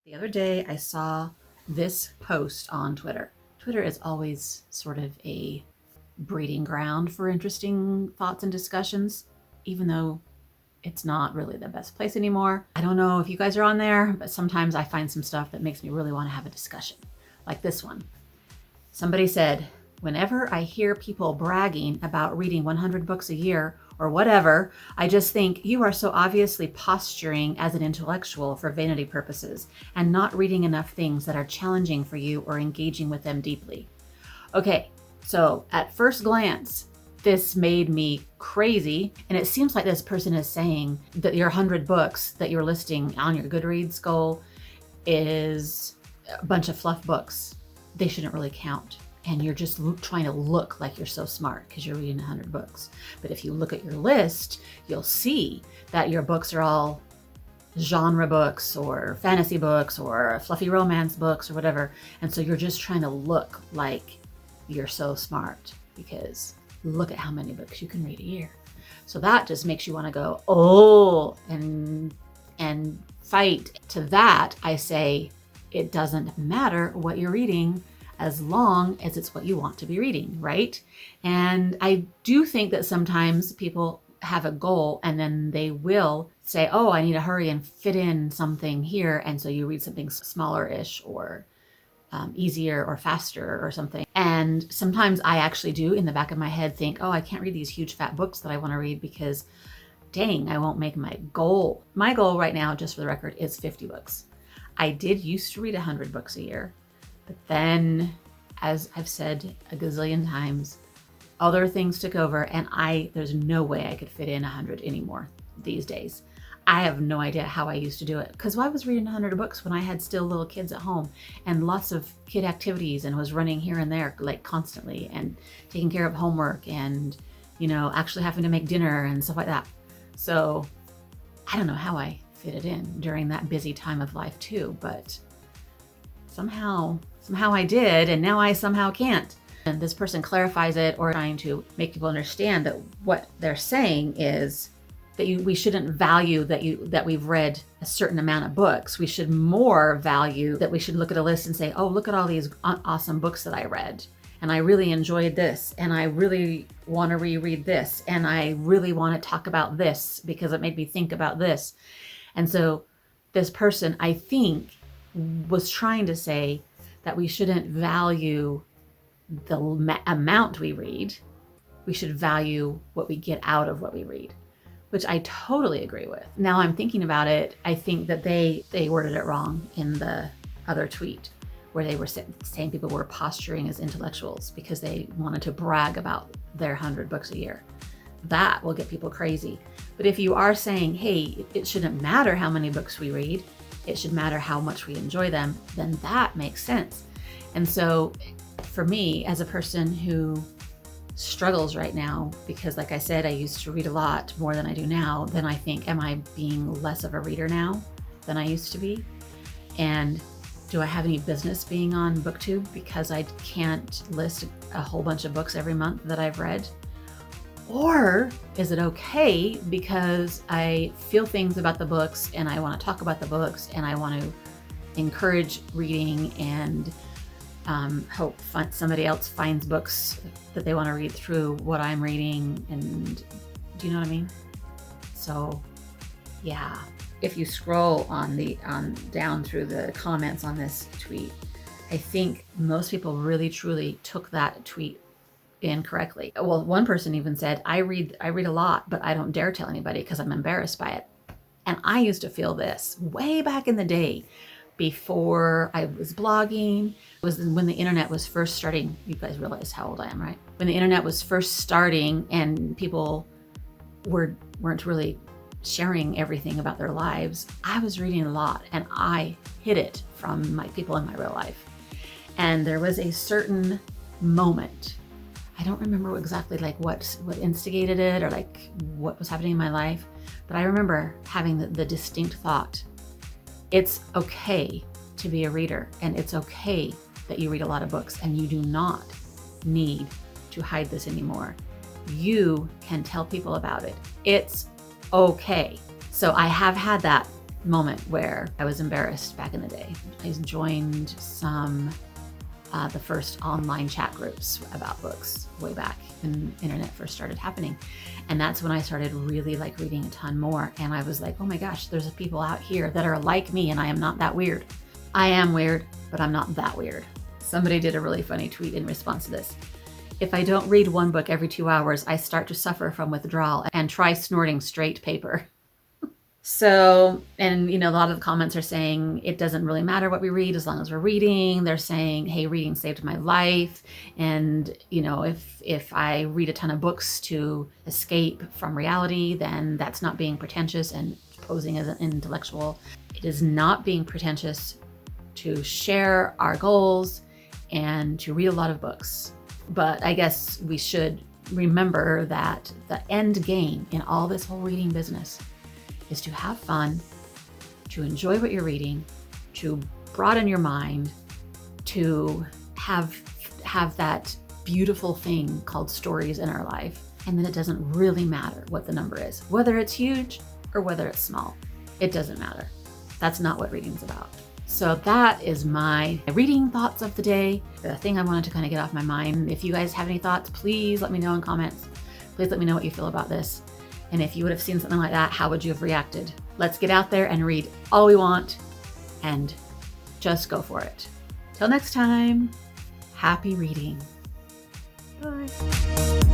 The other day I saw this post on Twitter. Twitter is always sort of a breeding ground for interesting thoughts and discussions, even though it's not really the best place anymore. I don't know if you guys are on there, but sometimes I find some stuff that makes me really want to have a discussion, like this one. Somebody said, whenever I hear people bragging about reading 100 books a year or whatever, I just think you are so obviously posturing as an intellectual for vanity purposes and not reading enough things that are challenging for you or engaging with them deeply. Okay, so at first glance, this made me crazy. And it seems like this person is saying that your 100 books that you're listing on your Goodreads goal is a bunch of fluff books. They shouldn't really count. And you're just trying to look like you're so smart because you're reading 100 books. But if you look at your list, you'll see that your books are all genre books or fantasy books or fluffy romance books or whatever. And so you're just trying to look like you're so smart because look at how many books you can read a year. So that just makes you want to go, oh, and fight. To that, I say, it doesn't matter what you're reading as long as it's what you want to be reading, right? And I do think that sometimes people have a goal and then they will say, oh, I need to hurry and fit in something here. And so you read something smaller-ish or easier or faster or something. And sometimes I actually do in the back of my head think, oh, I can't read these huge fat books that I want to read because dang, I won't make my goal. My goal right now, just for the record, is 50 books. I did used to read 100 books a year. But then, as I've said a gazillion times, other things took over and there's no way I could fit in 100 anymore these days. I have no idea how I used to do it because I was reading 100 books when I had still little kids at home and lots of kid activities and was running here and there like constantly and taking care of homework and, actually having to make dinner and stuff like that. So I don't know how I fit it in during that busy time of life too, but somehow I did, and now I somehow can't. And this person clarifies it or trying to make people understand that what they're saying is that we shouldn't value that we've read a certain amount of books. We should more value that we should look at a list and say, oh, look at all these awesome books that I read. And I really enjoyed this. And I really want to reread this. And I really want to talk about this because it made me think about this. And so this person, I think, was trying to say that we shouldn't value the amount we read. We should value what we get out of what we read, which I totally agree with. Now I'm thinking about it, I think that they worded it wrong in the other tweet where they were saying people were posturing as intellectuals because they wanted to brag about their 100 books a year. That will get people crazy. But if you are saying, hey, it shouldn't matter how many books we read, it should matter how much we enjoy them, then that makes sense. And so for me, as a person who struggles right now, because like I said, I used to read a lot more than I do now, then I think, am I being less of a reader now than I used to be? And do I have any business being on BookTube because I can't list a whole bunch of books every month that I've read? Or is it okay because I feel things about the books and I want to talk about the books and I want to encourage reading and hope somebody else finds books that they want to read through what I'm reading? And do you know what I mean? So yeah, if you scroll on down through the comments on this tweet, I think most people really truly took that tweet incorrectly. Well, one person even said, I read a lot, but I don't dare tell anybody because I'm embarrassed by it. And I used to feel this way back in the day before I was blogging. It was when the internet was first starting. You guys realize how old I am, right? When the internet was first starting and people weren't really sharing everything about their lives, I was reading a lot and I hid it from my people in my real life. And there was a certain moment, I don't remember exactly like what instigated it or like what was happening in my life, but I remember having the distinct thought, it's okay to be a reader and it's okay that you read a lot of books and you do not need to hide this anymore. You can tell people about it. It's okay. So I have had that moment where I was embarrassed back in the day. I joined the first online chat groups about books way back when internet first started happening. And that's when I started really like reading a ton more. And I was like, oh my gosh, there's people out here that are like me and I am not that weird. I am weird, but I'm not that weird. Somebody did a really funny tweet in response to this. If I don't read one book every 2 hours, I start to suffer from withdrawal and try snorting straight paper. So, and a lot of the comments are saying it doesn't really matter what we read as long as we're reading. They're saying, hey, reading saved my life. And, if I read a ton of books to escape from reality, then that's not being pretentious and posing as an intellectual. It is not being pretentious to share our goals and to read a lot of books. But I guess we should remember that the end game in all this whole reading business is to have fun, to enjoy what you're reading, to broaden your mind, to have that beautiful thing called stories in our life. And then it doesn't really matter what the number is, whether it's huge or whether it's small. It doesn't matter. That's not what reading's about. So that is my reading thoughts of the day, the thing I wanted to kind of get off my mind. If you guys have any thoughts, please let me know in comments. Please let me know what you feel about this. And if you would have seen something like that, how would you have reacted? Let's get out there and read all we want and just go for it. Till next time, happy reading. Bye.